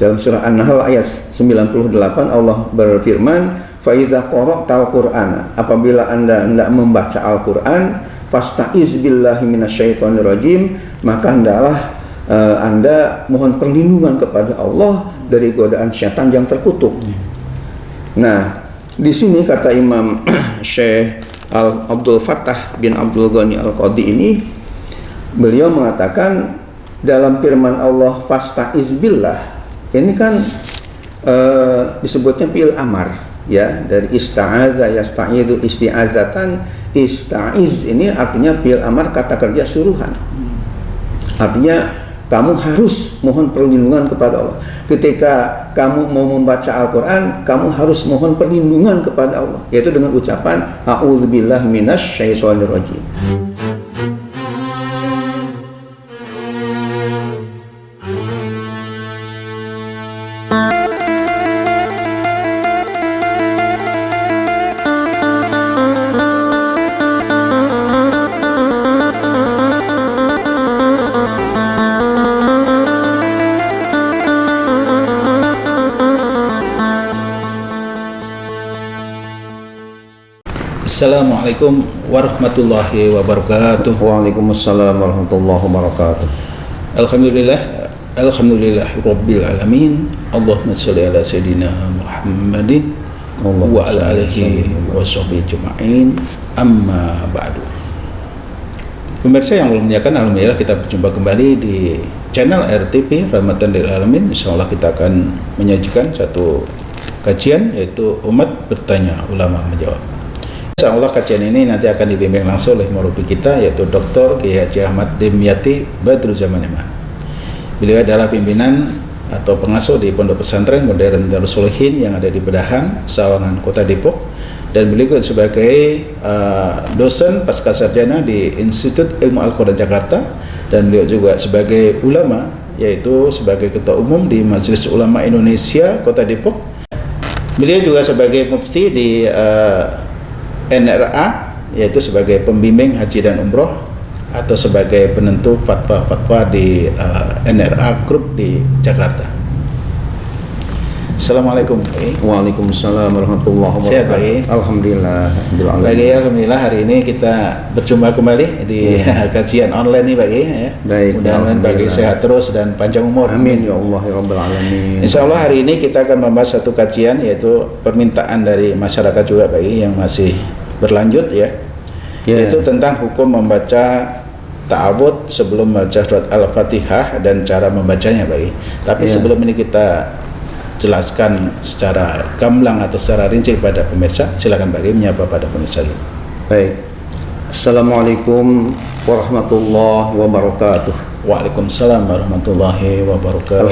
Dalam surah An-Nahl ayat 98 Allah berfirman, fa idza qara'tal Qur'ana, apabila Anda hendak membaca Al-Qur'an, fasta'iz billahi minasyaitonir rajim, maka hendaklah Anda mohon perlindungan kepada Allah dari godaan syaitan yang terkutuk. Nah, di sini kata Imam Syekh Abdul Fattah bin Abdul Ghani Al-Qadi ini, beliau mengatakan dalam firman Allah fasta'iz billah, ini kan disebutnya fi'il amar, ya, dari ista'adza yasta'idu isti'adzatan. Ista'iz ini artinya fi'il amar, kata kerja suruhan. Artinya kamu harus mohon perlindungan kepada Allah. Ketika kamu mau membaca Al-Quran, kamu harus mohon perlindungan kepada Allah, yaitu dengan ucapan a'udzubillahi minasyaitonirrajim. Assalamualaikum warahmatullahi wabarakatuh. Waalaikumsalam warahmatullahi wabarakatuh. Alhamdulillah rabbil alamin. Allahumma shalli ala sayidina Muhammadin wa ala alihi wa sahbihi ajma'in. Amma ba'du. Pemirsa yang Allah muliakan, alhamdulillah kita berjumpa kembali di channel RTP Rahmatan lil Alamin. Insyaallah kita akan menyajikan satu kajian, yaitu umat bertanya, ulama menjawab. Insyaallah kajian ini nanti akan dibimbing langsung oleh murabi kita, yaitu Dr. Kiai Haji Ahmad Dimyati Badruzzaman Iman. Beliau adalah pimpinan atau pengasuh di Pondok Pesantren Modern Darus Sholihin yang ada di Bedahan, Sawangan, Kota Depok, dan beliau sebagai dosen pasca sarjana di Institut Ilmu Al-Quran Jakarta, dan beliau juga sebagai ulama, yaitu sebagai ketua umum di Majelis Ulama Indonesia Kota Depok. Beliau juga sebagai mufti di NRA, yaitu sebagai pembimbing haji dan umroh, atau sebagai penentu fatwa-fatwa di NRA Group di Jakarta. Assalamualaikum. Waalaikumsalam warahmatullahi Sehat, wabarakatuh. Alhamdulillah. Alhamdulillah hari ini kita berjumpa kembali di kajian online nih Bagi ya. Baik. Mudah-mudahan Bagi sehat terus dan panjang umur. Amin ya Allah ya Rabbal alamin. Insyaallah hari ini kita akan membahas satu kajian, yaitu permintaan dari masyarakat juga Bagi yang masih berlanjut ya. Yaitu tentang hukum membaca ta'awudz sebelum membaca surat Al-Fatihah dan cara membacanya Bagi. Tapi sebelum ini kita jelaskan secara gamblang atau secara rinci kepada pemirsa, silakan Bagi menyapa pada pemirsa ini. Baik. Assalamualaikum warahmatullahi wabarakatuh. Waalaikumsalam warahmatullahi wabarakatuh.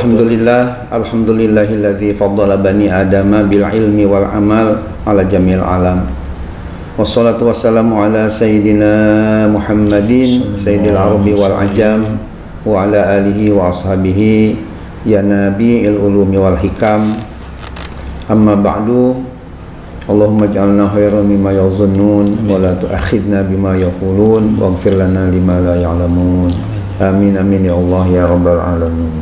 Alhamdulillahilladzi faddala bani adama bil ilmi wal amal ala jamil alam. Wassalatu wassalamu ala sayyidina Muhammadin sayyidil arabi wal ajam wa ala alihi wa ashabihi ya nabi'il ulumi wal hikam. Amma ba'du. Allahumma ij'alna khairan mimma yazunnun wa la tu'akhidna bima yaqulun waghfir lana lima la ya'lamun. Amin amin ya Allah ya rabbal alamin.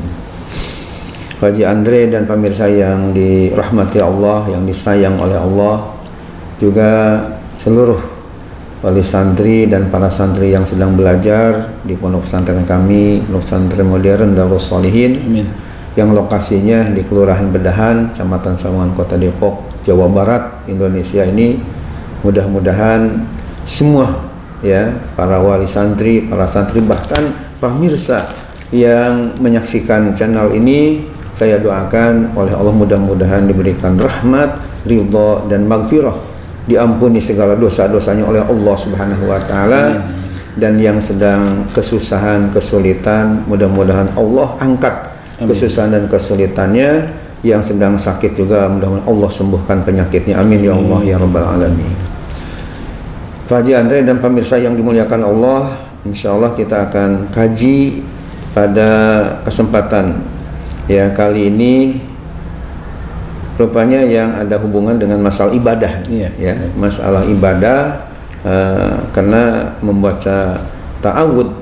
Haji Andre dan pemirsa yang dirahmati Allah, yang disayang oleh Allah, juga seluruh wali santri dan para santri yang sedang belajar di pondok pesantren kami, Pondok Pesantren Modern Darus Sholihin, yang lokasinya di Kelurahan Bedahan, Kecamatan Sawangan, Kota Depok, Jawa Barat, Indonesia ini. Mudah-mudahan semua ya, para wali santri, para santri, bahkan pemirsa yang menyaksikan channel ini, saya doakan oleh Allah mudah-mudahan diberikan rahmat, ridha dan maghfirah, diampuni segala dosa-dosanya oleh Allah Subhanahu wa taala. Dan yang sedang kesusahan, kesulitan, mudah-mudahan Allah angkat kesusahan dan kesulitannya. Yang sedang sakit juga mudah-mudahan Allah sembuhkan penyakitnya. Amin ya Allah ya rabbal alamin. Pak Haji Andre dan pemirsa yang dimuliakan Allah, insyaallah kita akan kaji pada kesempatan ya kali ini, rupanya yang ada hubungan dengan masalah ibadah, ya, masalah ibadah, karena membaca ta'awudz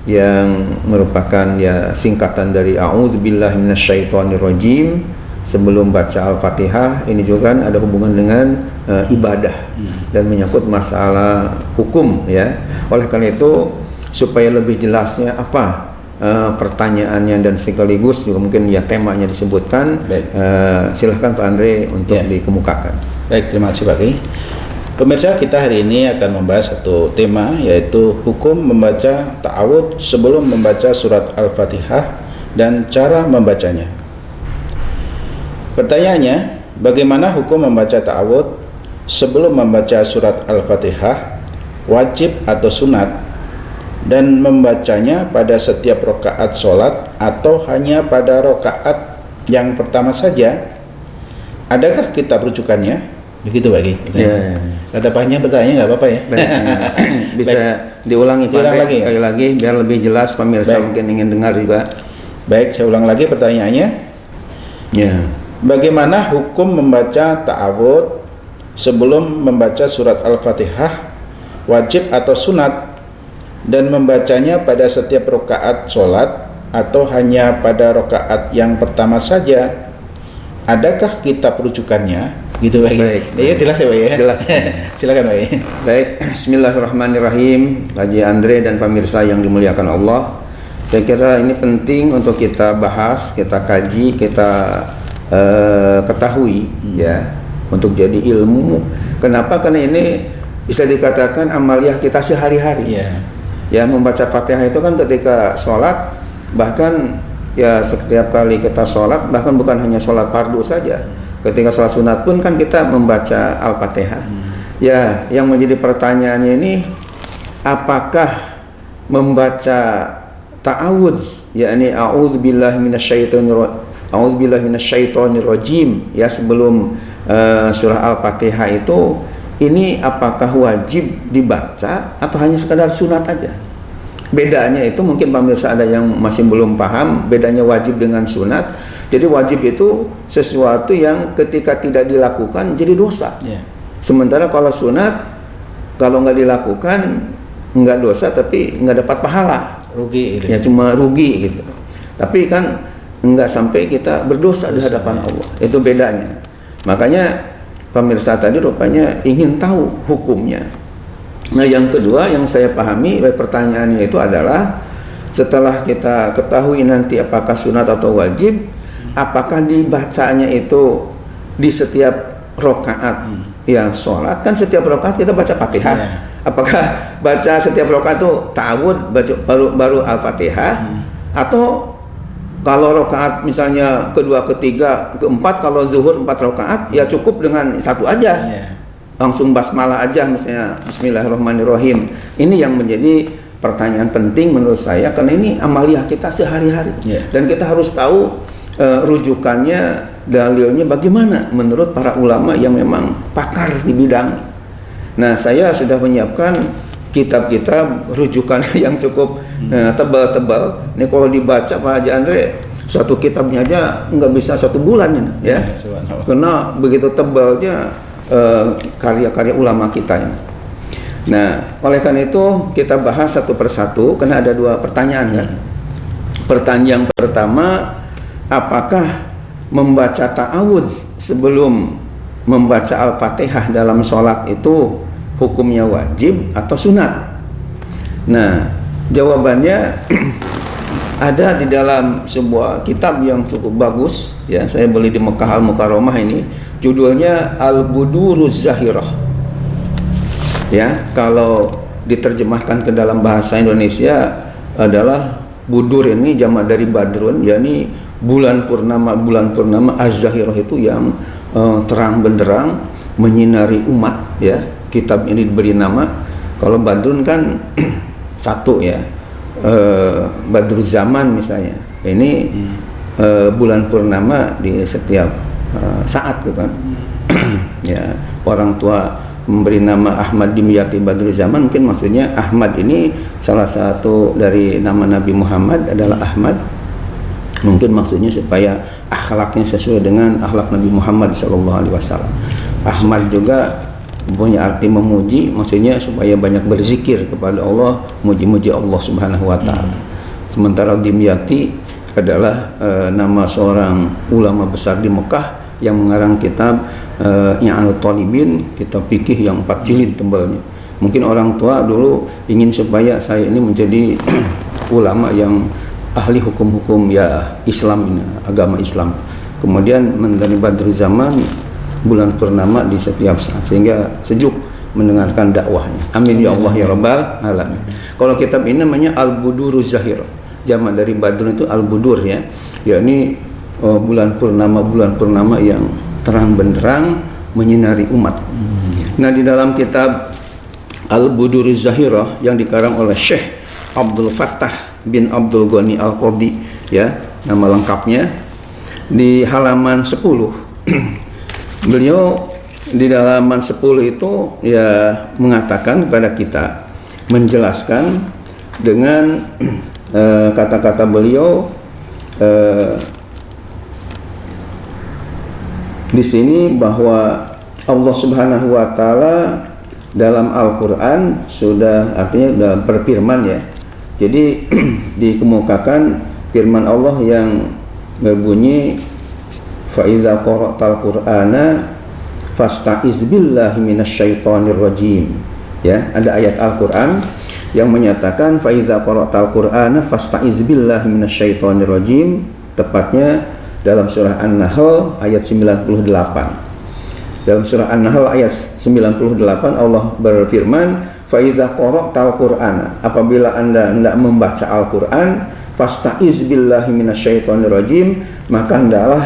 yang merupakan ya singkatan dari a'udzubillahi minasyaitonirrajim. Sebelum baca Al-Fatihah ini juga kan ada hubungan dengan ibadah dan menyangkut masalah hukum ya. Oleh karena itu supaya lebih jelasnya apa pertanyaannya dan sekaligus juga mungkin ya temanya disebutkan, silahkan Pak Andre untuk dikemukakan. Baik, terima kasih Pak Kiai. Pemirsa, kita hari ini akan membahas satu tema, yaitu hukum membaca ta'awudz sebelum membaca surat Al-Fatihah dan cara membacanya. Pertanyaannya, bagaimana hukum membaca ta'awudz sebelum membaca surat Al-Fatihah, wajib atau sunat, dan membacanya pada setiap rakaat sholat atau hanya pada rakaat yang pertama saja? Adakah kitab rujukannya? Begitu Pak Ki. Ada panjang bertanya nggak apa-apa ya? Bisa diulangi Pak Andre, sekali lagi biar lebih jelas pemirsa mungkin ingin dengar juga. Baik, saya ulang lagi pertanyaannya. Bagaimana hukum membaca ta'awudz sebelum membaca surat Al-Fatihah, wajib atau sunat, dan membacanya pada setiap rakaat sholat atau hanya pada rakaat yang pertama saja? Adakah kitab rujukannya? Gitu Pak. Baik. Ya jelas ya Pak ya. Jelas. Silakan Pak. Baik, Bismillahirrahmanirrahim. Haji Andre dan pemirsa yang dimuliakan Allah. Saya kira ini penting untuk kita bahas, kita kaji, kita ketahui ya, untuk jadi ilmu. Kenapa? Karena ini bisa dikatakan amaliyah kita sehari-hari. Ya, membaca Fatihah itu kan ketika sholat, bahkan ya setiap kali kita sholat, bahkan bukan hanya sholat fardu saja. Ketika sholat sunat pun kan kita membaca Al-Fatihah. Ya, yang menjadi pertanyaannya ini, apakah membaca ta'awudz, yakni a'udzubillahi minasyaitonirrajim ya sebelum surah Al-Fatihah itu, ini apakah wajib dibaca atau hanya sekadar sunat aja? Bedanya itu mungkin pemirsa ada yang masih belum paham bedanya wajib dengan sunat. Jadi wajib itu sesuatu yang ketika tidak dilakukan jadi dosa. Sementara kalau sunat, kalau nggak dilakukan nggak dosa tapi nggak dapat pahala. Rugi gitu. Ya cuma rugi gitu. Tapi kan nggak sampai kita berdosa di hadapan Allah. Itu bedanya. Makanya pemirsa tadi rupanya ingin tahu hukumnya. Nah yang kedua yang saya pahami pertanyaannya itu adalah, setelah kita ketahui nanti apakah sunat atau wajib, apakah dibacanya itu di setiap rakaat yang sholat? Kan setiap rakaat kita baca Fatihah. Apakah baca setiap rakaat itu ta'awudz baru Al-Fatihah, atau kalau rakaat misalnya kedua, ketiga, keempat, kalau zuhur 4 rakaat ya cukup dengan satu aja, langsung basmalah aja misalnya Bismillahirrahmanirrahim. Ini yang menjadi pertanyaan penting menurut saya, karena ini amaliyah kita sehari-hari dan kita harus tahu rujukannya, dalilnya bagaimana menurut para ulama yang memang pakar di bidang. Nah, saya sudah menyiapkan kitab-kitab rujukan yang cukup tebal-tebal. Ini kalau dibaca Pak Haji Andre, satu kitabnya aja nggak bisa 1 bulan ini, ya. Karena begitu tebalnya karya-karya ulama kita ini. Nah, oleh karena itu kita bahas satu persatu, karena ada 2 pertanyaan kan. Pertanyaan pertama, apakah membaca ta'awudz sebelum membaca Al-Fatihah dalam sholat itu hukumnya wajib atau sunat? Nah, jawabannya ada di dalam sebuah kitab yang cukup bagus ya, saya beli di Mekah Al-Mukarramah ini, judulnya Al-Buduruz Zahirah. Ya, kalau diterjemahkan ke dalam bahasa Indonesia adalah budur, ini jamak dari badrun, yakni bulan purnama Az-Zahirah itu yang terang benderang menyinari umat ya. Kitab ini diberi nama, kalau badrun kan satu ya, badrul zaman misalnya, ini bulan purnama di setiap saat gitu kan. Ya, orang tua memberi nama Ahmad Dimyati Badrul Zaman, mungkin maksudnya Ahmad ini salah satu dari nama Nabi Muhammad adalah Ahmad, mungkin maksudnya supaya akhlaknya sesuai dengan akhlak Nabi Muhammad SAW. Ahmad juga punya arti memuji, maksudnya supaya banyak berzikir kepada Allah, muji-muji Allah Subhanahu wa taala. Sementara Dimyati adalah nama seorang ulama besar di Mekah yang mengarang kitab I'anul Talibin, kitab fikih yang 4 jilid tebalnya. Mungkin orang tua dulu ingin supaya saya ini menjadi ulama yang ahli hukum-hukum ya Islam ini, agama Islam. Kemudian mencari Badrul Zaman, bulan purnama di setiap saat, sehingga sejuk mendengarkan dakwahnya. Amin ya Allah ya Rabbal alamin. Kalau kitab ini namanya Al-Buduruz Zahir. Jamak dari Badrun itu Al-Budur ya. Yakni bulan purnama yang terang benderang menyinari umat. Nah, di dalam kitab Al-Buduruz Zahirah yang dikarang oleh Syekh Abdul Fattah bin Abdul Ghani Al-Qadi ya, nama lengkapnya, di halaman 10 beliau di halaman 10 itu ya mengatakan kepada kita, menjelaskan dengan kata-kata beliau di sini bahwa Allah Subhanahu wa taala dalam Al-Qur'an sudah, artinya dalam berfirman ya. Jadi dikemukakan firman Allah yang berbunyi fa idza qara'tal qur'ana fasta'iz billahi minasyaitonir rajim. Ya, ada ayat Al-Qur'an yang menyatakan fa idza qara'tal qur'ana fasta'iz billahi minasyaitonir rajim, tepatnya dalam surah An-Nahl ayat 98. Dalam surah An-Nahl ayat 98 Allah berfirman, fa idza qara'tal qur'ana, apabila Anda hendak membaca Al-Qur'an, fasta'iz billahi minasyaitonir rajim, maka hendaklah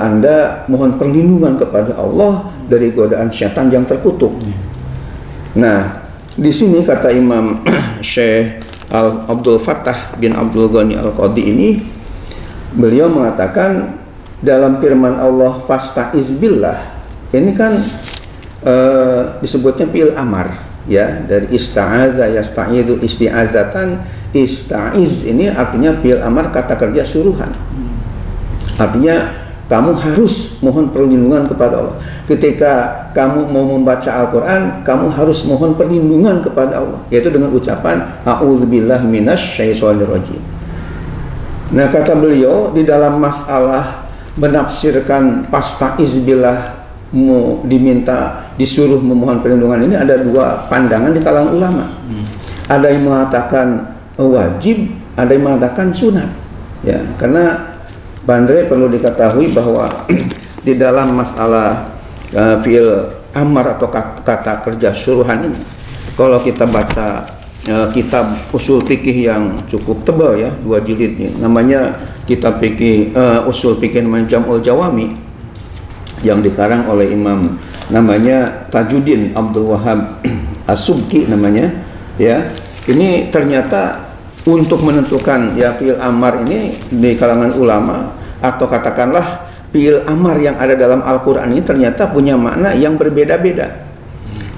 Anda mohon perlindungan kepada Allah dari godaan syaitan yang terkutuk. Nah, di sini kata Imam Syekh Abdul Fattah bin Abdul Ghani Al-Qadi ini, beliau mengatakan dalam firman Allah fasta'iz billah, ini kan disebutnya fi'il amar ya, dari ista'adza yasta'idu isti'adzatan. Ista'iz ini artinya fi'il amar, kata kerja suruhan. Artinya kamu harus mohon perlindungan kepada Allah. Ketika kamu mau membaca Al-Quran, kamu harus mohon perlindungan kepada Allah, yaitu dengan ucapan a'udzubillahi minasyaitonir rajim. Nah, kata beliau di dalam masalah menafsirkan fasta'iz billah, diminta, disuruh memohon perlindungan ini, ada dua pandangan di kalangan ulama. Ada yang mengatakan wajib, ada yang mengatakan sunat ya, karena Bandre perlu diketahui bahwa di dalam masalah fi'il amar atau kata kerja suruhan ini, kalau kita baca kitab usul fikih yang cukup tebal ya, 2 jilid ini, namanya kitab fikih usul fikih namanya Jam'ul Jawami, yang dikarang oleh Imam namanya Tajuddin Abdul Wahab As-Subki namanya ya. Ini ternyata untuk menentukan ya fi'il amar ini di kalangan ulama, atau katakanlah fi'il amar yang ada dalam Al-Quran ini ternyata punya makna yang berbeda-beda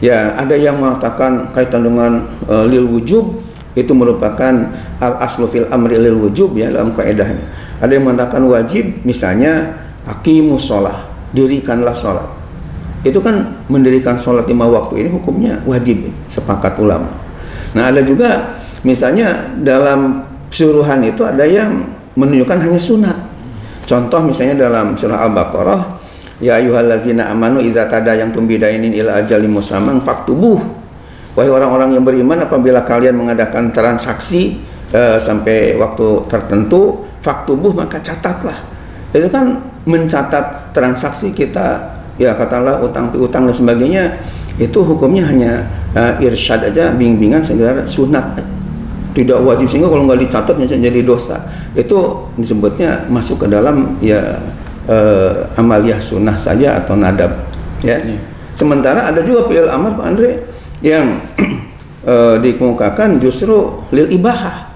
ya. Ada yang mengatakan kaitan dengan lil wujub, itu merupakan al-aslu fil amri lil wujub ya dalam kaidahnya. Ada yang mengatakan wajib, misalnya aqimus shalah, dirikanlah sholat. Itu kan mendirikan sholat 5 waktu ini hukumnya wajib, sepakat ulama. Nah, ada juga misalnya dalam suruhan itu ada yang menunjukkan hanya sunat. Contoh misalnya dalam surah Al-Baqarah, ya ayyuhalladzina amanu idza tadayantum bidainin ila ajalin musamman faktubuh. Wahai orang-orang yang beriman, apabila kalian mengadakan transaksi sampai waktu tertentu, faktubuh, maka catatlah. Itu kan mencatat transaksi kita ya, katakanlah utang piutang dan sebagainya, itu hukumnya hanya irsyad aja, bimbingan, segala sunat, tidak wajib, sehingga kalau nggak dicatat jadi dosa. Itu disebutnya masuk ke dalam ya amaliyah sunnah saja atau nadab ya. Sementara ada juga fi'il amar Pak Andre yang dikemukakan justru lil ibahah,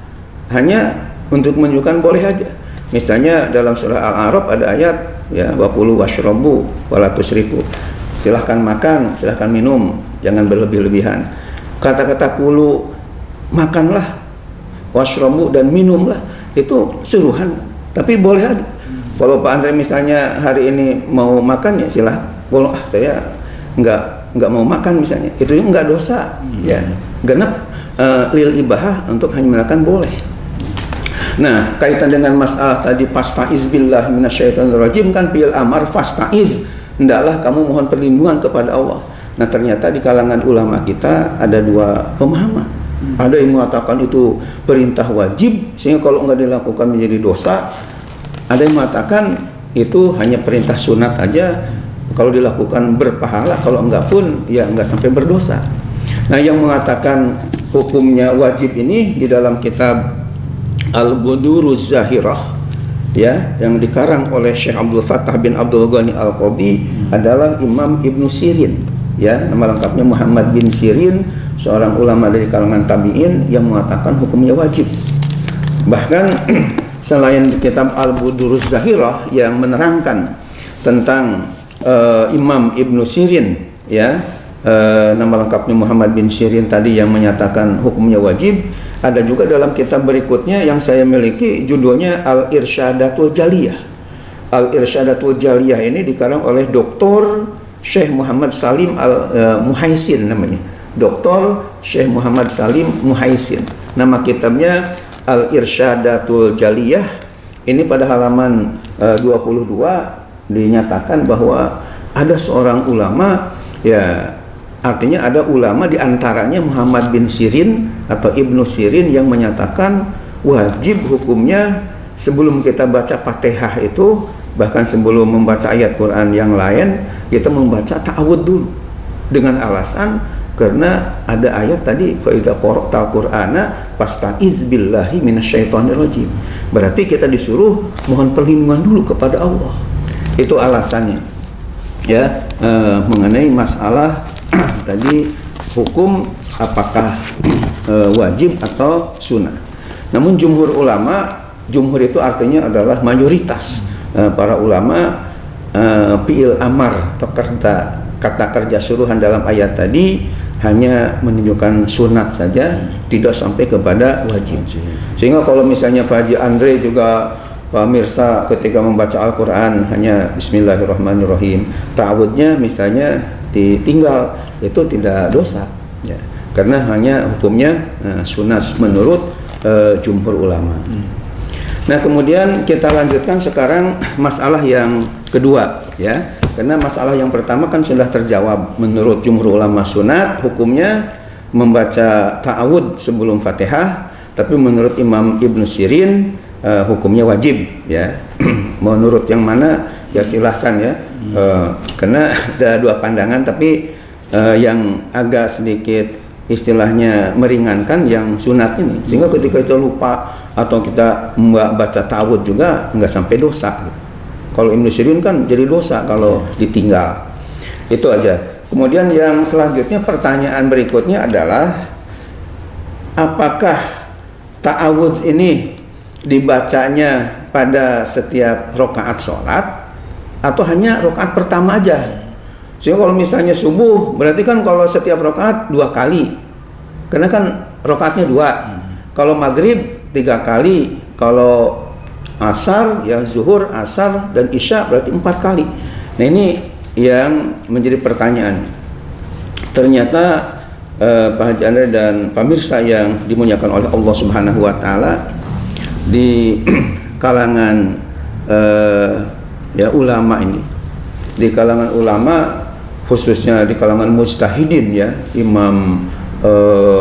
hanya untuk menunjukkan boleh aja. Misalnya dalam surah Al-A'raf ada ayat ya, wa kulu washrabu wala tusrifu, silahkan makan, silahkan minum, jangan berlebih-lebihan. Kata-kata kulu, makanlah, washrabu dan minumlah, itu suruhan, tapi boleh aja. Kalau Pak Andre misalnya hari ini mau makan ya silahkan. Kalau saya nggak nggak mau makan misalnya, itu nggak dosa, ya genap lil ibahah untuk hanya mengatakan boleh. Nah, kaitan dengan masalah tadi fasta'iz billahi minasyaitonirrajim kan fi'il amar fasta'iz, hendaklah kamu mohon perlindungan kepada Allah. Nah, ternyata di kalangan ulama kita ada dua pemahaman. Ada yang mengatakan itu perintah wajib sehingga kalau enggak dilakukan menjadi dosa. Ada yang mengatakan itu hanya perintah sunat aja, kalau dilakukan berpahala, kalau enggak pun ya enggak sampai berdosa. Nah, yang mengatakan hukumnya wajib ini di dalam kitab Al-Buduruz Zahirah, ya, yang dikarang oleh Syekh Abdul Fattah bin Abdul Ghani Al-Qadhi adalah Imam Ibnu Sirin, ya, nama lengkapnya Muhammad bin Sirin, seorang ulama dari kalangan tabi'in yang mengatakan hukumnya wajib. Bahkan selain kitab Al-Buduruz Zahirah yang menerangkan tentang Imam Ibnu Sirin, ya, nama lengkapnya Muhammad bin Sirin tadi yang menyatakan hukumnya wajib, ada juga dalam kitab berikutnya yang saya miliki judulnya Al-Irsyadatul Jaliyah. Al-Irsyadatul Jaliyah ini dikarang oleh Dr. Syekh Muhammad Salim Al-Muhaisin namanya. Dr. Syekh Muhammad Salim Muhaisin. Nama kitabnya Al-Irsyadatul Jaliyah. Ini pada halaman 22 dinyatakan bahwa ada seorang ulama, ya, artinya ada ulama diantaranya Muhammad bin Sirin atau Ibnu Sirin yang menyatakan wajib hukumnya sebelum kita baca Fatihah itu, bahkan sebelum membaca ayat Quran yang lain, kita membaca ta'awud dulu dengan alasan karena ada ayat tadi fa idza qara'tal qur'ana fasta'iz billahi minasyaitonirrajim. Berarti kita disuruh mohon perlindungan dulu kepada Allah. Itu alasannya. Ya, mengenai masalah tadi hukum apakah wajib atau sunnah. Namun jumhur ulama, jumhur itu artinya adalah mayoritas para ulama, fi'il amar atau kata kerja suruhan dalam ayat tadi hanya menunjukkan sunat saja, tidak sampai kepada wajib. Sehingga kalau misalnya Pak Haji Andre juga pemirsa ketika membaca Al-Quran hanya Bismillahirrahmanirrahim, ta'awudnya misalnya ditinggal, itu tidak dosa, ya, karena hanya hukumnya sunat menurut jumhur ulama. Nah, kemudian kita lanjutkan sekarang masalah yang kedua, ya, karena masalah yang pertama kan sudah terjawab. Menurut jumhur ulama sunat hukumnya membaca ta'awud sebelum Fatihah, tapi menurut Imam Ibnu Sirin hukumnya wajib, ya. Menurut yang mana ya silahkan, ya, karena ada dua pandangan, tapi yang agak sedikit istilahnya meringankan yang sunat ini, sehingga ketika kita lupa atau kita baca ta'awud juga nggak sampai dosa gitu. Kalau Ibnu Sirin kan jadi dosa kalau ditinggal. Itu aja. Kemudian yang selanjutnya, pertanyaan berikutnya adalah apakah ta'awud ini dibacanya pada setiap rakaat sholat atau hanya rakaat pertama aja? Sehingga kalau misalnya subuh, berarti kan kalau setiap rakaat 2 kali, karena kan rakaatnya 2. Kalau maghrib 3 kali, kalau asar, ya zuhur, asar, dan isya berarti 4 kali. Nah, ini yang menjadi pertanyaan. Ternyata Pak Haji Andre dan pemirsa yang dimuliakan oleh Allah Subhanahu wa Ta'ala, di kalangan ya ulama ini, di kalangan ulama khususnya di kalangan mujtahidin, ya, Imam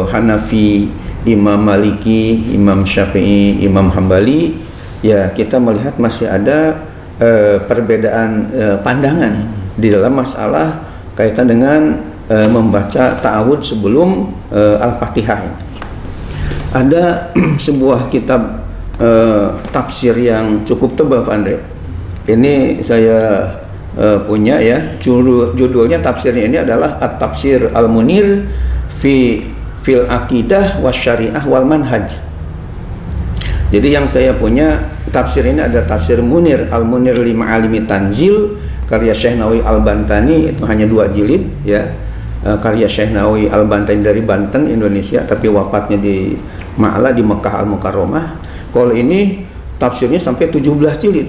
Hanafi, Imam Maliki, Imam Syafi'i, Imam Hambali, ya, kita melihat masih ada perbedaan pandangan di dalam masalah kaitan dengan membaca ta'awud sebelum Al-Fatihah ini. Ada sebuah kitab tafsir yang cukup tebal, Pak Andre. Ini saya punya, ya, judulnya tafsirnya ini adalah At-Tafsir Al-Munir fil Aqidah Wasyariah wal Manhaj. Jadi yang saya punya tafsir ini ada tafsir Munir, Al-Munir li Ma'alimi Tanzil, karya Syekh Nawawi Al-Bantani, itu hanya 2 jilid, ya. Karya Syekh Nawawi Al-Bantani dari Banten, Indonesia, tapi wafatnya di Ma'ala di Mekah Al-Mukarramah. Kalau ini tafsirnya sampai 17 jilid.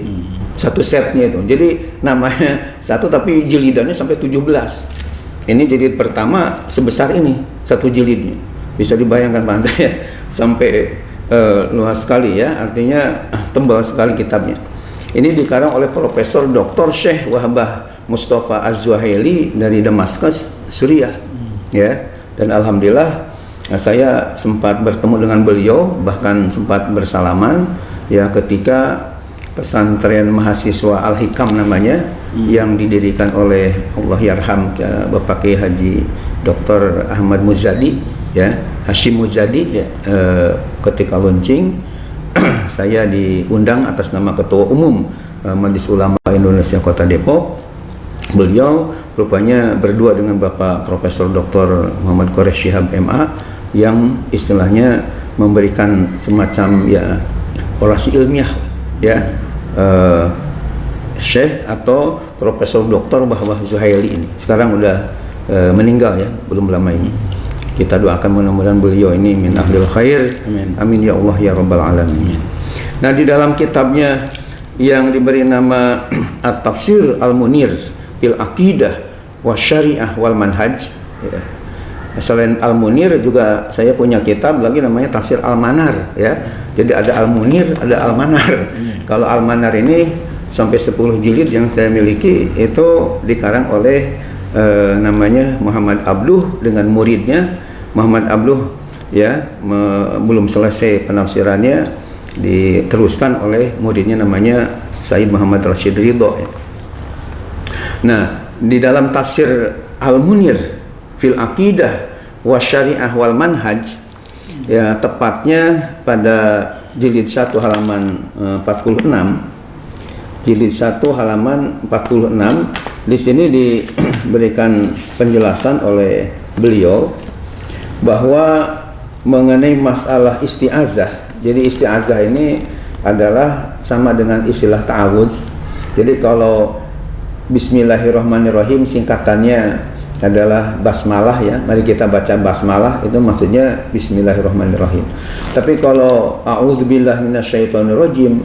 Satu setnya itu. Jadi namanya satu tapi jilidannya sampai 17. ini jilid pertama sebesar ini, satu jilidnya. Bisa dibayangkan Pak Anta ya, sampai luas sekali ya, artinya tebal sekali kitabnya. Ini dikarang oleh Profesor Dr. Syekh Wahbah Mustafa Az-Zuhaili dari Damaskus, Suriah. Ya, dan alhamdulillah saya sempat bertemu dengan beliau, bahkan sempat bersalaman ya ketika pesantren mahasiswa Al-Hikam namanya yang didirikan oleh Allah yarham Bapak Kiai Haji Dr. Ahmad Muzadi ya, Hashim Muzadi ya, ketika launching saya diundang atas nama Ketua Umum Majelis Ulama Indonesia Kota Depok. Beliau rupanya berdua dengan Bapak Profesor Dr. Muhammad Quraish Shihab MA yang istilahnya memberikan semacam ya orasi ilmiah ya, Syekh atau Profesor Dr. Wahbah Zuhaili ini sekarang udah meninggal ya, belum lama ini. Kita doakan mudah-mudahan beliau ini min ahlil khair. Amin. Amin ya Allah ya rabbal alamin. Nah, di dalam kitabnya yang diberi nama At-Tafsir Al-Munir fil Aqidah wa Syariah wal Manhaj ya. Selain Al-Munir juga saya punya kitab lagi namanya Tafsir Al-Manar ya. Jadi ada Al-Munir, ada Al-Manar. Kalau Al-Manar ini sampai 10 jilid yang saya miliki itu dikarang oleh namanya Muhammad Abduh dengan muridnya. Muhammad Abduh ya belum selesai penafsirannya, diteruskan oleh muridnya namanya Said Muhammad Rashid Ridho ya. Nah, di dalam tafsir Al-Munir fil Aqidah wa Syariah wal Manhaj ya, tepatnya pada jilid 1 halaman 46, jilid 1 halaman 46, di sini diberikan penjelasan oleh beliau bahwa mengenai masalah isti'azah. Jadi isti'azah ini adalah sama dengan istilah ta'awudz. Jadi kalau Bismillahirrahmanirrahim singkatannya adalah basmalah ya. Mari kita baca basmalah, itu maksudnya Bismillahirrahmanirrahim. Tapi kalau a'udzubillahi minasyaitonirrajim,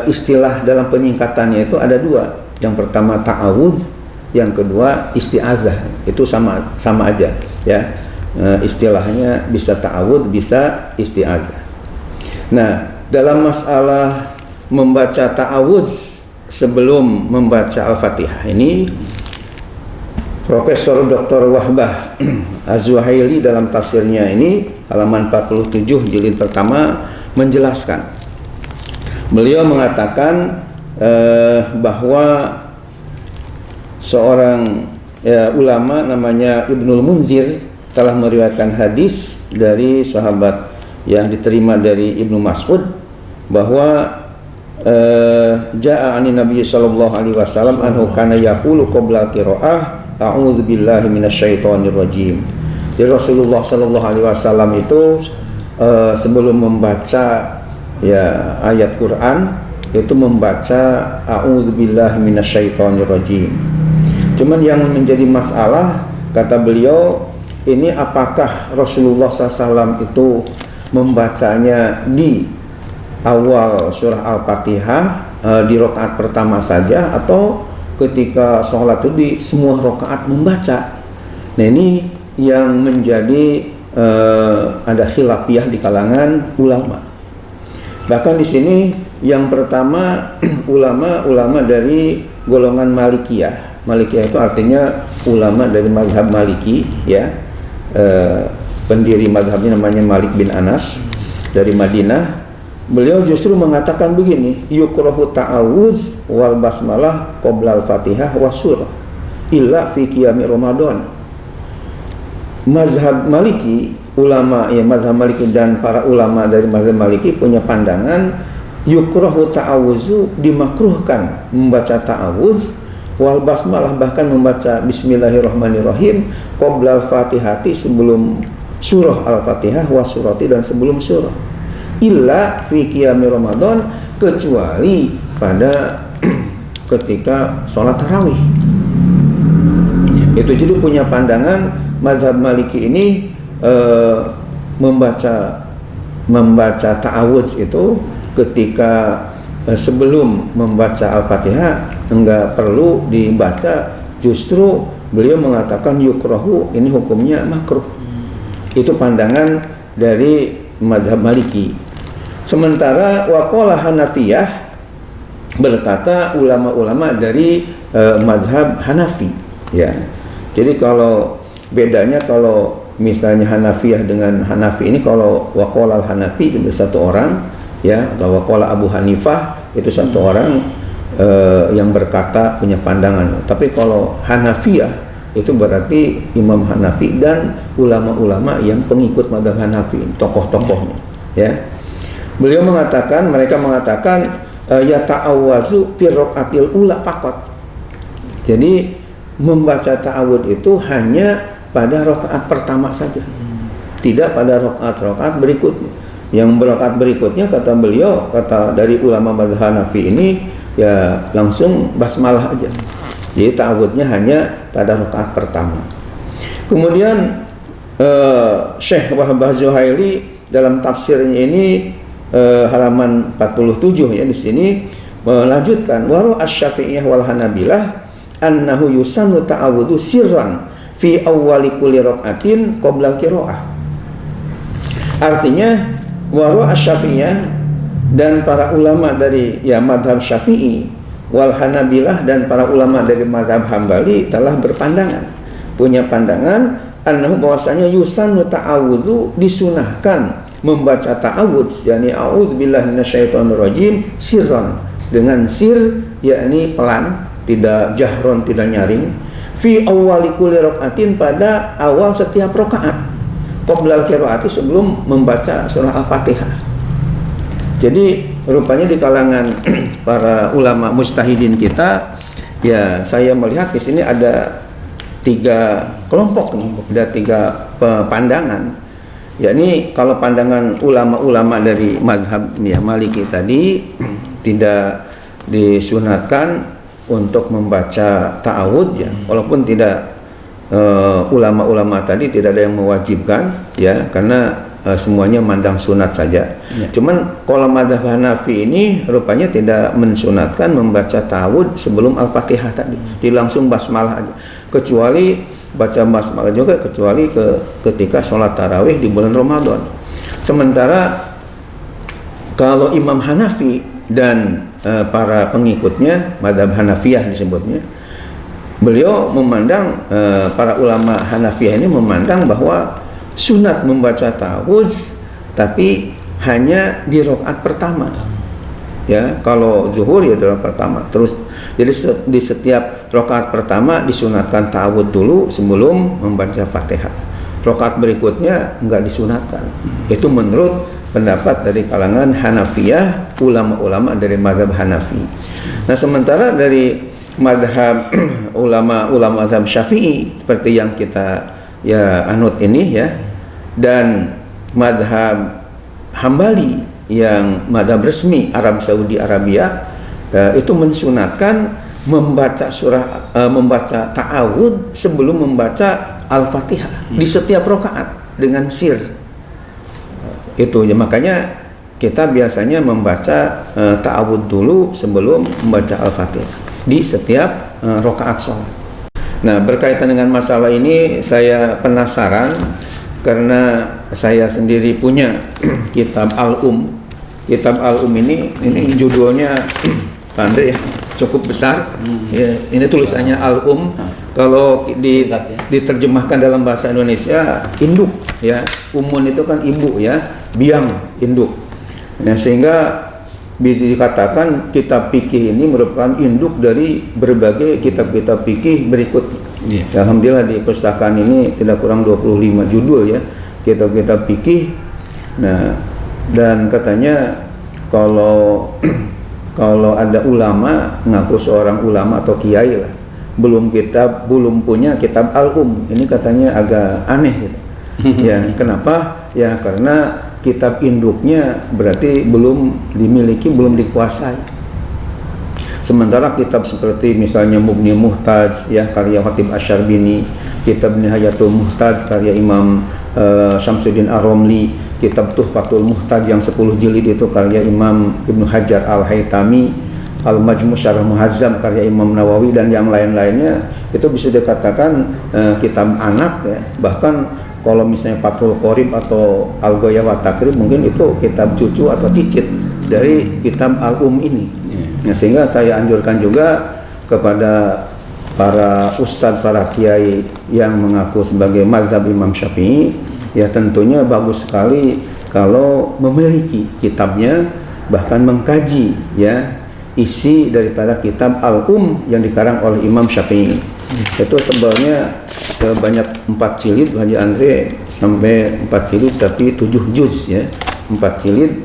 istilah dalam penyingkatannya itu ada dua. Yang pertama ta'awudz, yang kedua isti'azah. Itu sama aja ya. Istilahnya bisa ta'awudz, bisa isti'azah. Nah, dalam masalah membaca ta'awudz sebelum membaca Al-Fatihah ini, Profesor Dr. Wahbah Az-Zuhaili dalam tafsirnya ini halaman 47 jilid pertama menjelaskan. Beliau mengatakan bahwa seorang ulama namanya Ibnul Munzir telah meriwayatkan hadis dari sahabat yang diterima dari Ibnu Mas'ud bahwa ja'a ani Nabi sallallahu alaihi wasallam anhu kana yaqulu qabla qiraah a'udzu billahi minasyaitonir rajim. Jadi Rasulullah sallallahu alaihi wasallam itu sebelum membaca ya ayat Quran itu membaca a'udzu billahi minasyaitonir rajim. Cuman yang menjadi masalah kata beliau ini, apakah Rasulullah SAW itu membacanya di awal surah Al-Fatihah di rakaat pertama saja atau ketika sholat itu di semua rakaat membaca. Nah, ini yang menjadi ada khilafiyah di kalangan ulama. Bahkan di sini yang pertama ulama dari golongan Malikiyah. Malikiyah itu artinya ulama dari mazhab Maliki ya. Pendiri mazhabnya namanya Malik bin Anas dari Madinah. Beliau justru mengatakan begini, yukrahu ta'awuz wal basmalah qabla al-Fatihah wa surah illa fi qiyami Ramadan. Mazhab Maliki, ulama ya mazhab Maliki dan para ulama dari mazhab Maliki punya pandangan yukrahu ta'awuzu, dimakruhkan membaca ta'awuz wal basmalah, bahkan membaca Bismillahirrahmanirrahim qabla al-Fatihati, sebelum surah Al-Fatihah, wa surati, dan sebelum surah, illa fi qiyami Ramadan, kecuali pada ketika sholat tarawih. Itu jadi punya pandangan mazhab Maliki ini membaca ta'awudz itu ketika sebelum membaca Al-Fatihah enggak perlu dibaca, justru beliau mengatakan yukrahu, ini hukumnya makruh. Itu pandangan dari mazhab Maliki. Sementara waqala Hanafiyah, berkata ulama-ulama dari mazhab Hanafi, ya. Jadi kalau bedanya, kalau misalnya Hanafiyah dengan Hanafi ini, kalau waqala Hanafi itu satu orang, ya, atau waqala Abu Hanifah itu satu orang yang berkata, punya pandangan. Tapi kalau Hanafiyah itu berarti Imam Hanafi dan ulama-ulama yang pengikut mazhab Hanafi, tokoh-tokohnya, ya. Beliau mengatakan, mereka mengatakan ya ta'awwazu fi raqatil ula faqat. Jadi membaca ta'awud itu hanya pada rakaat pertama saja, tidak pada rakaat-rakaat berikutnya. Yang rakaat berikutnya, kata beliau, kata dari ulama mazhab Hanafi ini, ya langsung basmalah aja. Jadi ta'awudnya hanya pada rakaat pertama. Kemudian Syekh Wahab Az-Zuhaili dalam tafsirnya ini halaman 47 ya, di sini melanjutkan waru asy-Syafi'iyah wal Hanabilah annahu yusannu ta'awudhu sirran fi awwali kulli raqatin qabla al-qiraah. Artinya waru asy-Syafi'iyah dan para ulama dari ya mazhab Syafi'i wal Hanabilah dan para ulama dari mazhab Hambali telah berpandangan, punya pandangan annahu, bahwasanya yusannu ta'awudhu, disunahkan membaca ta'awudz, yakni a'udzubillahi minasyaitonirrajim, sirran, dengan sir, yakni pelan, tidak jahron, tidak nyaring, fi awwali kulli rakaatin, pada awal setiap rakaat, qabla al-qiraati, sebelum membaca surah Al-Fatihah. Jadi rupanya di kalangan para ulama mujtahidin kita, ya saya melihat di sini ada 3 kelompok nih, ada 3 pandangan. Yakni kalau pandangan ulama-ulama dari mazhab ya Maliki tadi, tidak disunatkan untuk membaca ta'awud, ya, walaupun tidak ulama-ulama tadi tidak ada yang mewajibkan, ya, karena semuanya mandang sunat saja. Ya. Cuman kalau mazhab Hanafi ini rupanya tidak mensunatkan membaca ta'awud sebelum Al-Fatihah tadi, jadi langsung basmalah aja, kecuali baca basmalah juga kecuali ketika sholat tarawih di bulan Ramadan. Sementara kalau Imam Hanafi dan para pengikutnya, mazhab Hanafiyah disebutnya, beliau memandang, para ulama Hanafiyah ini memandang bahwa sunat membaca ta'awudz, tapi hanya di rakaat pertama. Ya, kalau zuhur ya dalam pertama, terus jadi di setiap rakaat pertama disunatkan ta'awudz dulu sebelum membaca Fatihah. Rakaat berikutnya enggak disunatkan. Itu menurut pendapat dari kalangan Hanafiyah, ulama-ulama dari mazhab Hanafi. Nah, sementara dari mazhab ulama mazhab Syafi'i seperti yang kita ya anut ini, ya, dan mazhab Hambali yang mazhab resmi Arab Saudi Arabia, itu mensunatkan membaca membaca ta'awud sebelum membaca Al-Fatihah di setiap rakaat dengan sir. Itu ya, makanya kita biasanya membaca ta'awud dulu sebelum membaca Al-Fatihah di setiap rakaat sholat. Nah, berkaitan dengan masalah ini saya penasaran karena saya sendiri punya kitab Al-Um. Kitab Al-Um ini judulnya Andre, ya, cukup besar. Ya, ini tulisannya Al-Um. Kalau diterjemahkan dalam bahasa Indonesia, induk, ya. Umun itu kan ibu, ya, biang, induk. Nah, sehingga dikatakan kitab fikih ini merupakan induk dari berbagai kitab-kitab fikih berikutnya. Yeah. Alhamdulillah di perpustakaan ini tidak kurang 25 judul, ya, kitab-kitab fikih. Nah, dan katanya kalau ada ulama ngaku seorang ulama atau kiai lah, belum punya kitab Al-Um, ini katanya agak aneh gitu. Ya, kenapa? Ya karena kitab induknya berarti belum dimiliki, belum dikuasai. Sementara kitab seperti misalnya Mughni Muhtaj, ya, karya Khatib Asy-Syarbini, kitab Nihayatul Muhtaj karya Imam Syamsuddin Ar-Romli, kitab Tuhfatul Muhtaj yang 10 jilid itu karya Imam Ibnu Hajar Al-Haytami, Al-Majmu' Syarah Muhazzam karya Imam Nawawi dan yang lain-lainnya, itu bisa dikatakan kitab anak ya. Bahkan kalau misalnya Fathul Qorib atau Al-Ghayah wa Taqrib mungkin itu kitab cucu atau cicit dari kitab ini. Nah, sehingga saya anjurkan juga kepada para ustadz, para kiai yang mengaku sebagai mazhab Imam Syafi'i, ya tentunya bagus sekali kalau memiliki kitabnya, bahkan mengkaji ya isi daripada kitab yang dikarang oleh Imam Syafi'i. Itu tebalnya sebanyak 4 jilid Haji Andre, sampai 4 jilid tapi 7 juz ya, 4 jilid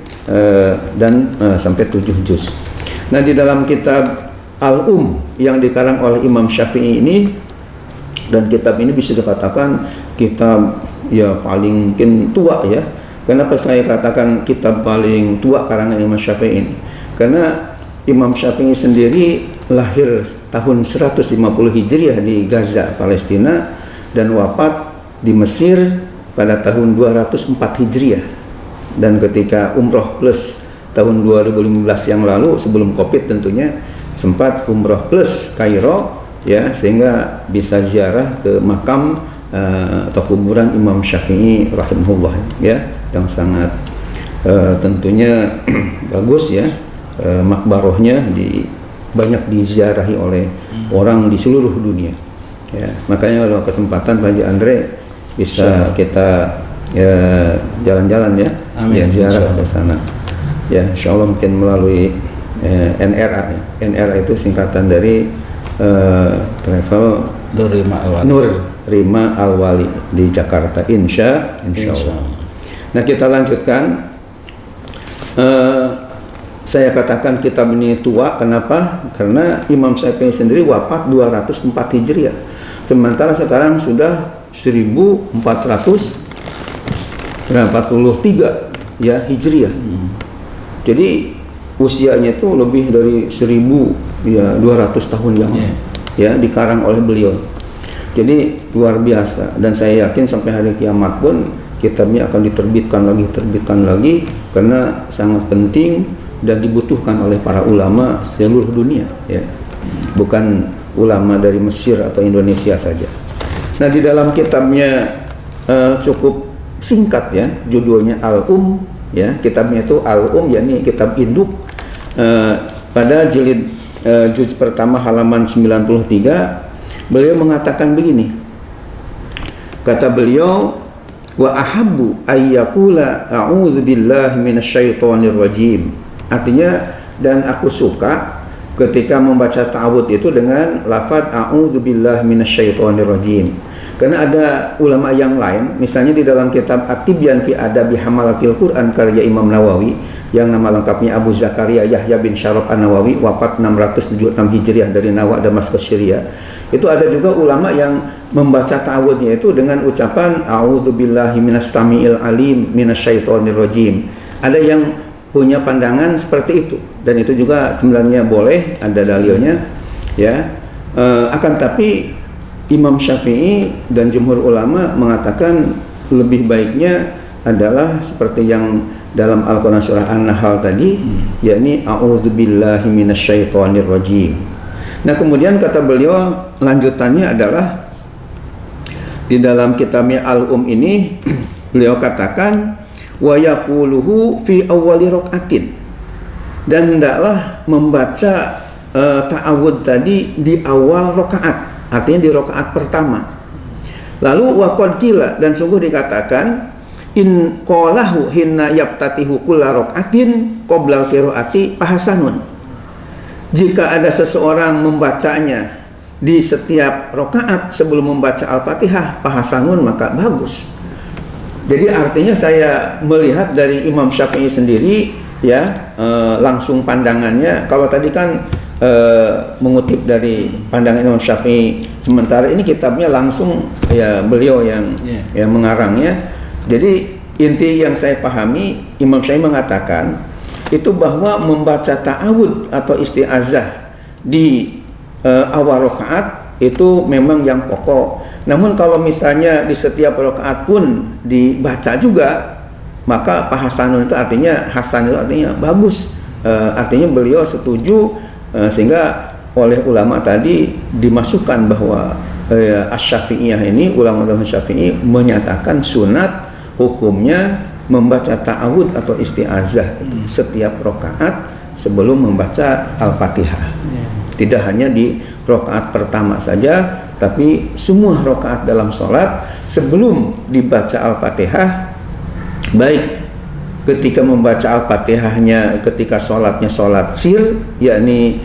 dan sampai 7 juz. Nah, di dalam kitab yang dikarang oleh Imam Syafi'i ini, dan kitab ini bisa dikatakan kitab ya paling mungkin tua ya. Kenapa saya katakan kitab paling tua karangan Imam Syafi'i ini? Karena Imam Syafi'i sendiri lahir tahun 150 Hijriah di Gaza, Palestina, dan wafat di Mesir pada tahun 204 Hijriah. Dan ketika umroh plus tahun 2015 yang lalu sebelum Covid tentunya, sempat umroh plus Kairo ya, sehingga bisa ziarah ke makam atau kuburan Imam Syafi'i rahimahullah ya, yang sangat tentunya bagus ya, makbarohnya banyak diziarahi oleh orang di seluruh dunia ya. Makanya kalau kesempatan Pak Haji Andre bisa kita jalan-jalan ya, ya ziarah ke sana ya, insyaallah mungkin melalui NRA. NRA itu singkatan dari Travel Nur Rima Al-Wali di Jakarta, insya Allah. Nah, kita lanjutkan. Saya katakan kitab ini tua, kenapa? Karena Imam Syafi'i sendiri wafat 204 Hijriah, sementara sekarang sudah 1443 ya Hijriah. Jadi usianya itu lebih dari 1200 tahun yang ya dikarang oleh beliau. Jadi luar biasa, dan saya yakin sampai hari kiamat pun kitabnya akan diterbitkan lagi karena sangat penting dan dibutuhkan oleh para ulama seluruh dunia ya. Bukan ulama dari Mesir atau Indonesia saja. Nah, di dalam kitabnya cukup singkat ya, judulnya ya, kitabnya itu yakni kitab induk. Pada jilid juz pertama halaman 93 beliau mengatakan begini, kata beliau, wa ahabbu ayyakula a'udzu billahi minasyaitonir rajim. Artinya, dan aku suka ketika membaca ta'awudz itu dengan lafaz a'udzu billahi minasyaitonir rajim. Karena ada ulama yang lain, misalnya di dalam kitab At-Tibyan fi Adabi Hamalatil Quran karya Imam Nawawi yang nama lengkapnya Abu Zakaria Yahya bin Syaraf An-Nawawi, wafat 676 Hijriah dari Nawa Damaskus Syria. Itu ada juga ulama yang membaca ta'awudnya itu dengan ucapan a'udzubillahi minasy-syami'il alim minasyaitonir rajim. Ada yang punya pandangan seperti itu, dan itu juga sebenarnya boleh, ada dalilnya ya. Akan tapi Imam Syafi'i dan jumhur ulama mengatakan lebih baiknya adalah seperti yang dalam Al-Quran surah An-Nahl tadi, yakni a'udzubillahi minasyaitonir rajim. Nah, kemudian kata beliau lanjutannya adalah di dalam kitabnya ini beliau katakan wa yaquluhu fi awwali raqatin, dan hendaklah membaca ta'awudz tadi di awal rakaat, artinya di rakaat pertama. Lalu wa qad qila, dan sungguh dikatakan in qalahu hinna yabtatihu kulla raqatin qabla qiraati fahasanun. Jika ada seseorang membacanya di setiap rakaat sebelum membaca Al-Fatihah fahasanun, maka bagus. Jadi artinya saya melihat dari Imam Syafi'i sendiri ya, langsung pandangannya. Kalau tadi kan mengutip dari pandangan Imam Syafi'i, sementara ini kitabnya langsung ya beliau yang mengarangnya. Jadi inti yang saya pahami, Imam Syafi'i mengatakan itu bahwa membaca ta'awudz atau isti'azah di awal rakaat itu memang yang pokok. Namun kalau misalnya di setiap rakaat pun dibaca juga, maka hasanun itu artinya hasan itu artinya bagus. Artinya beliau setuju Sehingga oleh ulama tadi dimasukkan bahwa Asy-Syafi'iyah ini, ulama-ulama Syafi'i menyatakan sunat hukumnya membaca ta'awud atau isti'azah setiap rakaat sebelum membaca Al-Fatihah. Tidak hanya di rakaat pertama saja, tapi semua rakaat dalam sholat sebelum dibaca Al-Fatihah, baik ketika membaca Al-Fatihahnya ketika sholatnya sholat sir, yakni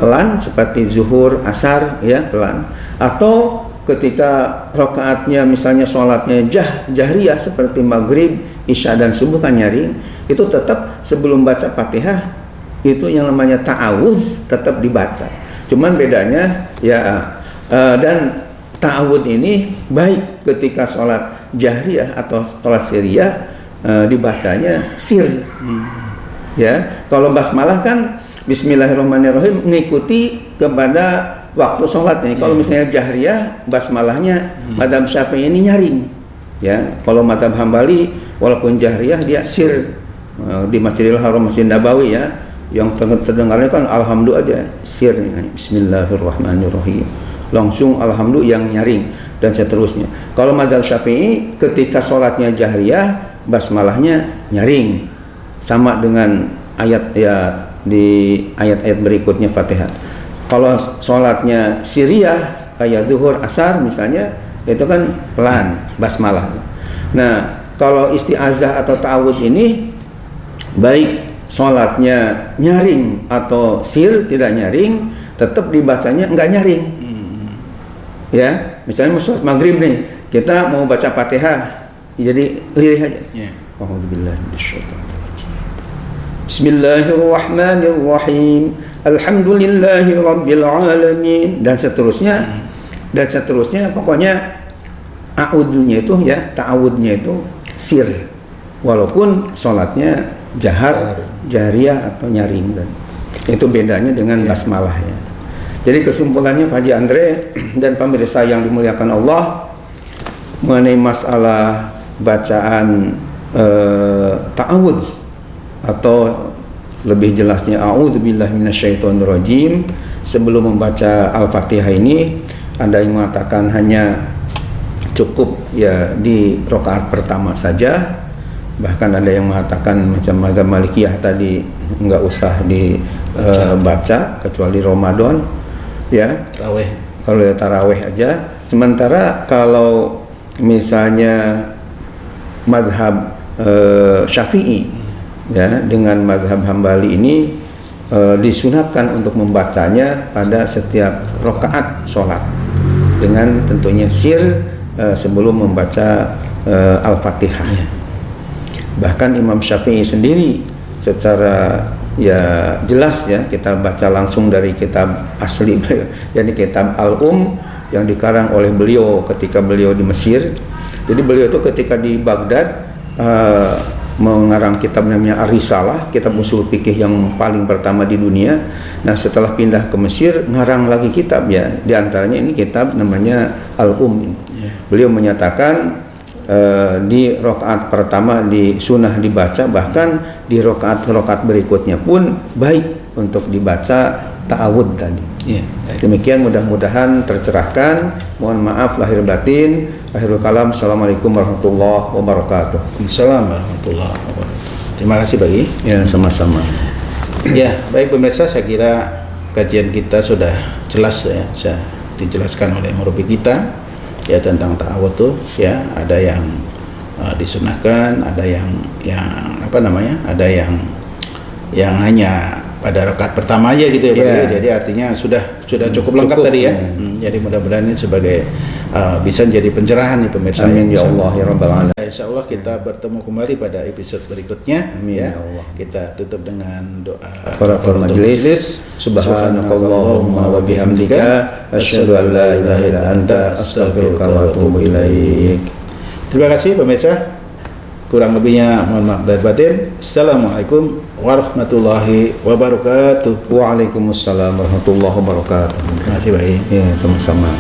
pelan seperti zuhur, asar, ya pelan, atau ketika rakaatnya misalnya sholatnya jahriyah seperti maghrib, isya dan subuh kan nyaring, itu tetap sebelum baca Fatihah itu yang namanya ta'awuz tetap dibaca. Cuman bedanya ya dan ta'awud ini baik ketika sholat jahriyah atau sholat siriyah dibacanya sir. Ya, kalau basmalah kan Bismillahirrahmanirrahim mengikuti kepada waktu sholat ini. Kalau misalnya jahriyah basmalahnya madhab Syafi'i ini nyaring. Ya, kalau madhab Hambali walaupun jahriyah dia sir. Di Masjidil Haram, Masjid Nabawi ya, yang terdengarnya kan alhamdulillah aja sir, Bismillahirrahmanirrahim. Langsung alhamdulillah yang nyaring dan seterusnya. Kalau madhab Syafi'i ketika sholatnya jahriyah basmalahnya nyaring. Sama dengan ayat ya di ayat-ayat berikutnya Fatihah. Kalau sholatnya siriyah kayak zuhur, asar misalnya, itu kan pelan basmalah. Nah, kalau isti'azah atau ta'awud ini baik sholatnya nyaring atau sir tidak nyaring, tetap dibacanya enggak nyaring. Ya, misalnya mau sholat maghrib nih, kita mau baca Fatihah, jadi lirih aja. A'udzubillahi minasyaitonir rajim. Bismillahirrahmanirrahim. Alhamdulillahi rabbil alamin, dan seterusnya. Pokoknya a'udzunya itu ya, ta'awudnya itu sir, walaupun sholatnya jahar, jahriyah atau nyaring. Dan itu bedanya dengan basmalah ya. Jadi kesimpulannya Pak Haji Andre dan pemirsa yang dimuliakan Allah, mengenai masalah bacaan ta'awud atau lebih jelasnya a'udzubillahi minasyaitonirrajim sebelum membaca Al-Fatihah ini, ada yang mengatakan hanya cukup ya di rakaat pertama saja, bahkan ada yang mengatakan macam mazhab Malikiyah tadi enggak usah dibaca kecuali Ramadan ya, tarawih. Kalau ya tarawih aja. Sementara kalau misalnya mazhab Syafi'i ya dengan mazhab Hambali ini disunatkan untuk membacanya pada setiap rakaat sholat dengan tentunya sir sebelum membaca Al-Fatihah. Bahkan Imam Syafi'i sendiri secara ya jelas ya, kita baca langsung dari kitab asli yakni kitab Al-Um yang dikarang oleh beliau ketika beliau di Mesir. Jadi beliau itu ketika di Baghdad mengarang kitab namanya Ar-Risalah, kitab usul fikih yang paling pertama di dunia. Nah, setelah pindah ke Mesir ngarang lagi kitab ya, di antaranya ini kitab namanya Al-Um. Beliau menyatakan di rakaat pertama di sunnah dibaca, bahkan di rakaat berikutnya pun baik untuk dibaca ta'awud tadi. Demikian, mudah-mudahan tercerahkan. Mohon maaf lahir batin. Akhirul kalam. Assalamualaikum warahmatullahi wabarakatuh. Waalaikumsalam warahmatullahi wabarakatuh. Terima kasih Bagi. Ya, sama-sama. Ya, baik pemirsa, saya kira kajian kita sudah jelas ya, sudah dijelaskan oleh murabbi kita ya tentang ta'awud tuh ya, ada yang disunahkan, ada yang apa namanya? Ada yang hanya pada rakaat pertama aja gitu ya, Jadi artinya sudah cukup lengkap tadi ya. Jadi mudah-mudahan ini sebagai bisa jadi pencerahan nih pemirsa. Amin ya Allah ya rabbal alamin. Insyaallah kita bertemu kembali pada episode berikutnya. Amin ya. Ya Allah. Kita tutup dengan doa Kafaratul majlis. Subhanakallahumma wa bihamdika asyhadu an la ilaha illa anta astaghfiruka wa atubu ilaik. Terima kasih pemirsa. Kurang lebihnya mohon maaf lahir batin. Assalamualaikum warahmatullahi wabarakatuh. Waalaikumsalam warahmatullahi wabarakatuh. Terima kasih Pak. Ya, sama-sama.